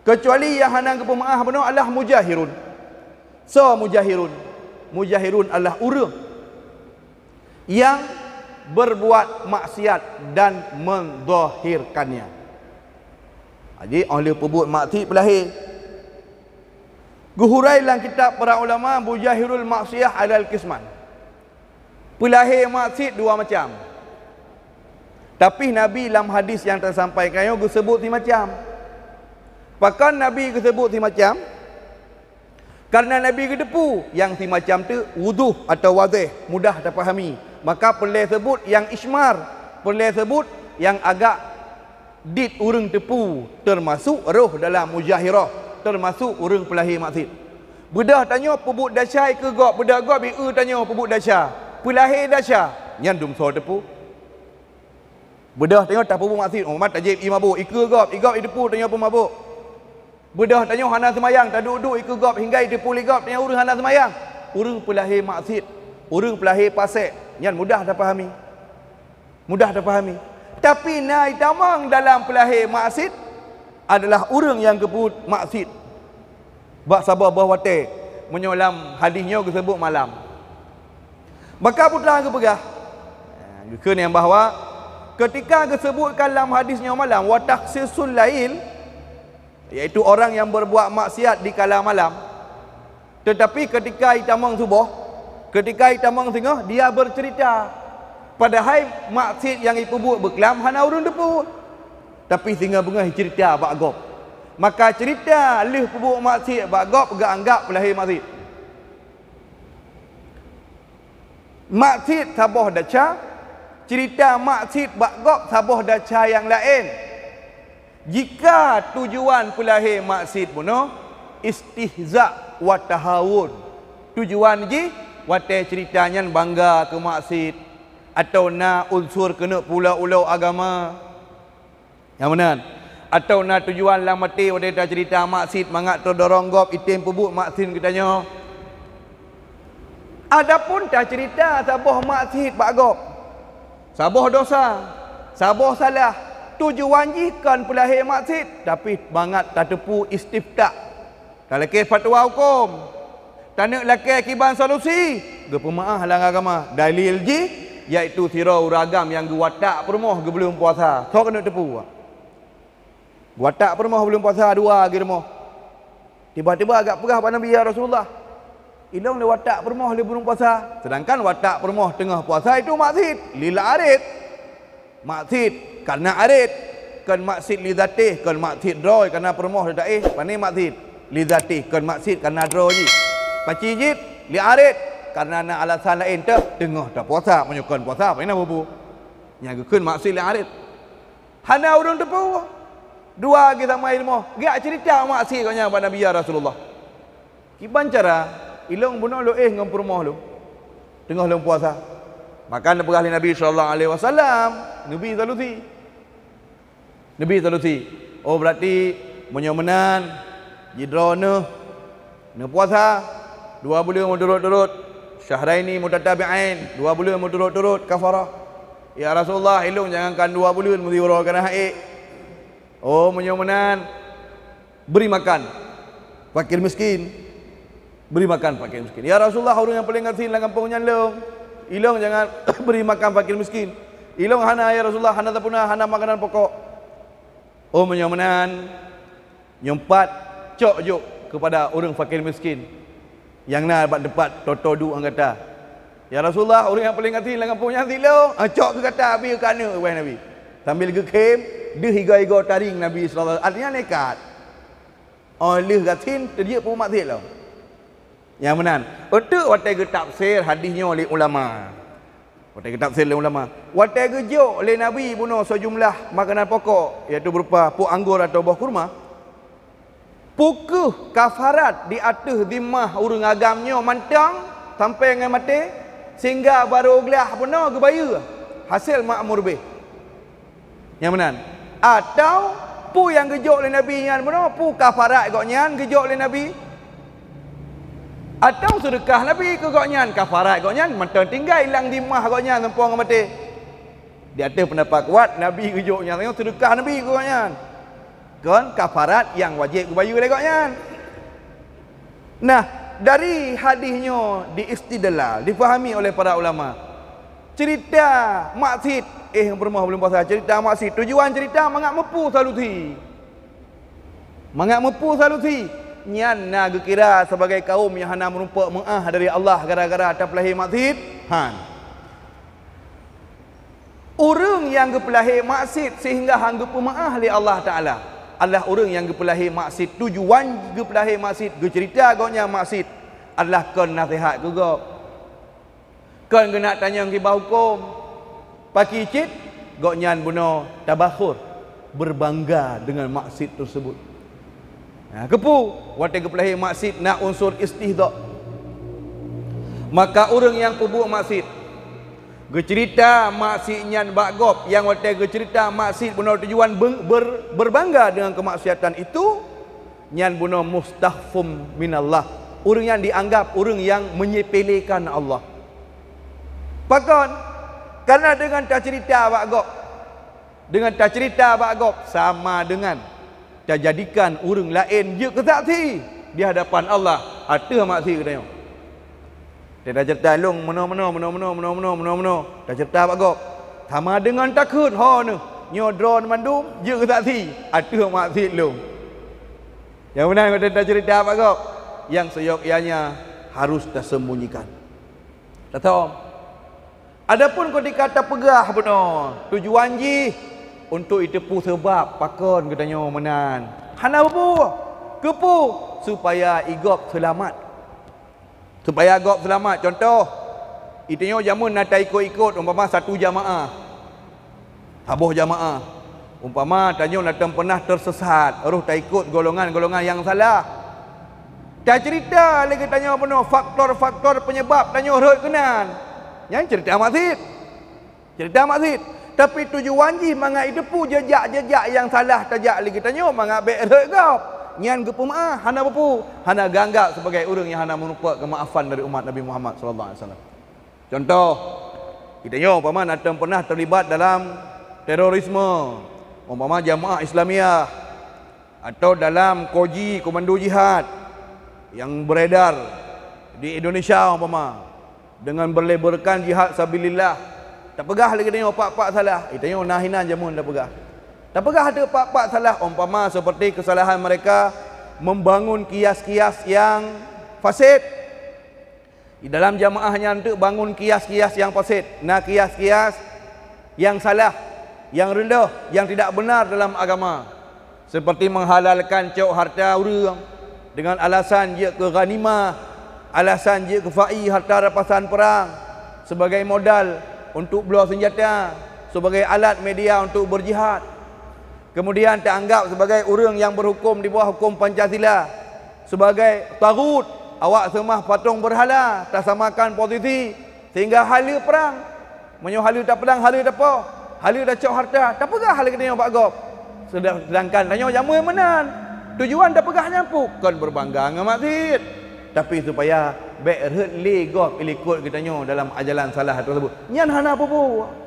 Kecuali yang hanang ke pemaah benar adalah mujahirun. So mujahirun adalah orang yang berbuat maksiat dan menzahirkannya. Jadi oleh perbuat maksiat pelahir. Guhurai dalam kitab para ulama mujahirul maksiyah alal kisman. Pelahir maksiat dua macam. Tapi Nabi dalam hadis yang tersampaikan yang disebut ti macam. Pakan Nabi disebut ti macam karena Nabi kedepu yang ti macam tu wuduh atau wadih, mudah terfahami. Maka boleh sebut yang ismar, boleh sebut yang agak dit urang tepu, termasuk roh dalam mujahirah, termasuk urang pelahir maksiat. Bedah tanya pebut dasyai ke gop, bedah gop bi tanya pebut dasya. Pelahir dasya nyandum so tepu. Bedah tanya tak pebut maksiat, oh mat tajib i mabuk, ike gop, igop i depu tanya apa mabuk. Bedah tanya hana semayang, tak duduk ikut gop hingga dia pulih gop tanya urang hana semayang. Urang pelahir maksiat, urang pelahir fasik, yang mudah terfahami. Mudah terfahami. Tapi nai tamang dalam pelahir maksiat adalah urang yang kebut maksiat. Bak sabar bahwate menyolam hadisnya disebut malam. Maka putra ke pegah. Ke yang bahawa ketika disebutkan dalam hadisnya malam wa takhsisul lail, iaitu orang yang berbuat maksiat di kala malam. Tetapi ketika itamang subuh, ketika itamang tengah, dia bercerita. Padahal maksiat yang ipu buat berkelam hana urun depu. Tapi tinggal bengah cerita bak gop. Maka cerita leh pebuk maksiat bak gop gak anggap pelahir maksiat. Maksiat saboh daca, cerita maksiat bak gop saboh daca yang lain. Jika tujuan pelahir maksiat bunuh istihza wa tahawun. Tujuan ji wate ceritanya bangga ke maksiat atau na unsur kena pulau-ulau agama. Yang mana? Atau na tujuan lah mati wate dah cerita maksiat mangat terdorong gop itim pebut maksiat katanya. Adapun dah cerita saboh maksiat bak gop. Saboh dosa, saboh salah. Tujuan jikan pelahir maksiat tapi bangat tak tepu istifta. Tak laki fatwa hukum. Tak nak laki akiban solusi. Ge pemaah halang agama. Dalil ji iaitu tirau ragam yang ge watak permoh ge belum puasa. So kena tepu. Watak permoh belum puasa dua ge demoh. Tiba-tiba agak pegah pada Nabi ya Rasulullah. Ilong le watak permoh le belum puasa. Sedangkan watak permoh tengah puasa itu maksiat. Lila arid. Maksiat karena arid, kan maksiat li zatih, kan maksiat droy karena permoh daih, pandai maksiat li zatih, kan maksiat karena droy ji. Paci jit li arid karena nak alasan lain tengah tak puasa, menyukan puasa, apa nak bubu? Yang keun maksiat li arid. Hana urang tepu. Dua kita mai ilmu, gak cerita maksiat kanya pada Nabi ya Rasulullah. Kiban cara ilong bunuh lo ngam permoh lo. Tengah lo puasa. Maka berkali Nabi SAW, Nabi solusi. Oh berarti menyomenan, jidrona, puasa, 2 bulan berturut-turut, syahraini mutatabi'ain, 2 bulan berturut-turut, kafarah. Ya Rasulullah, ilung jangankan 2 bulan mesti kena haid. Oh menyomenan, beri makan fakir miskin. Beri makan fakir miskin. Ya Rasulullah, orang yang paling ngerti dalam kampungnya ilong jangan beri makan fakir miskin. Ilong hana ya Rasulullah, hana tapuna, hana makanan pokok. Oh menyomenan, nyempat cok juk kepada orang fakir miskin. Yang nak dapat toto du anggata. Ya Rasulullah, orang yang paling ngerti dalam kampungnya ilong, cok ke kata abi kana wahai Nabi. Sambil gekem, dia higa-higa taring Nabi sallallahu alaihi wasallam. Artinya nekat. Oleh gatin dia pun maksiat lah. Yang menan. Untuk watai ke tafsir hadisnya oleh ulama. Watai ke tafsir oleh ulama. Watai ke jok oleh Nabi bunuh sejumlah makanan pokok, iaitu berupa pok anggur atau buah kurma. Pukuh kafarat di atas zimmah urang agamnya mantang sampai dengan mati sehingga baru gelah bunuh ke bayar. Hasil makmur bih. Yang menan. Atau pu yang gejok oleh Nabi nyan bunuh pu kafarat kok nyan gejok oleh Nabi. Atau sedekah Nabi ke goknyan, kafarat goknyan, mantang tinggal hilang dimah goknyan sempurna dengan mati. Di atas pendapat kuat, Nabi kejoknya, tengok sedekah Nabi ke goknyan. Kan kafarat yang wajib kubayu lekoknya. Nah, dari hadisnya diistidlal, difahami oleh para ulama. Cerita maksud yang bermah belum pasal cerita maksud. Tujuan cerita mangak mepu saluti. Mangak mepu saluti. Nyan nak kira sebagai kaum yang hana merumpak mengah dari Allah gara-gara terpelahi maksud. Orang yang gepelahi maksud sehingga hang gepemaah li Allah Taala. Adalah orang yang gepelahi maksud, tujuan gepelahi maksud, cerita agaknya maksud adalah kon nasihat juga. Kon kena tanya ngibah hukum. Paki cit goknya buno tabakhur, berbangga dengan maksud tersebut. Nah, kepu wate gepelahi maksud nak unsur istihza. Maka orang yang pebuk maksud cerita maksudnya bagop yang wate cerita maksud buno tujuan berbangga dengan kemaksiatan itu nyan buno mustahfum minallah, orang yang dianggap orang yang menyepelekan Allah. Pakon karena dengan tak cerita bagop sama dengan tak jadikan orang lain je kesaksi di hadapan Allah. Ada maksud katanya. Dia dah cerita long meno. Dah cerita bagop. Sama dengan takut ni. Nyodron mandum je kesaksi. Ada maksud long. Yang benar kata dah cerita bagop. Yang seyogyanya harus tersembunyikan. Tak tahu. Adapun kau dikata pegah benar. Tujuan ji untuk itepu sebab pakon katanya menan. Hana apa? Kepu supaya igop selamat. Supaya agak selamat. Contoh, itunya jamun nak ikut-ikut umpama satu jamaah. Habuh jamaah. Umpama tanya nak pernah tersesat, roh tak ikut golongan-golongan yang salah. Tak cerita lagi tanya apa faktor-faktor penyebab tanya roh kenan. Yang cerita maksud. Cerita maksud. Tapi tujuan ji mangak idepu jejak-jejak yang salah tajak lagi tanya mangak baik roh kau. Nyan gepemaah hana bepu, hana ganggak sebagai orang yang hana menumpuk kemaafan dari umat Nabi Muhammad sallallahu alaihi wasallam. Contoh, kita umpama nak pernah terlibat dalam terorisme, umpama jamaah Islamiah atau dalam koji komando jihad yang beredar di Indonesia umpama dengan berlebarkan jihad sabilillah. Tak pegah lagi tengok pak-pak salah. Tengok nahinan jamun dah pegah. Tak pegah ada pak-pak salah umpama seperti kesalahan mereka membangun kias-kias yang fasid. Di dalam jamaahnya untuk bangun kias-kias yang fasid. Nah, kias-kias yang salah, yang rendah, yang tidak benar dalam agama. Seperti menghalalkan cok harta orang dengan alasan dia ke ghanimah, alasan dia ke fa'i harta rampasan perang sebagai modal untuk belah senjata, sebagai alat media untuk berjihad. Kemudian teranggap sebagai orang yang berhukum di bawah hukum Pancasila, sebagai tagut, awak semua patung berhala, tak samakan posisi sehingga hala perang. Menyo hala tak perang, hala tak apa, hala dah cok harta, tak pegah hala kena pak gop. Sedangkan tanya jamu yang menan. Tujuan tak pegah nyampu, kan berbangga dengan maksud. Tapi supaya baik hurt le gop ikut kita dalam ajalan salah tersebut. Nyan hana apa-apa.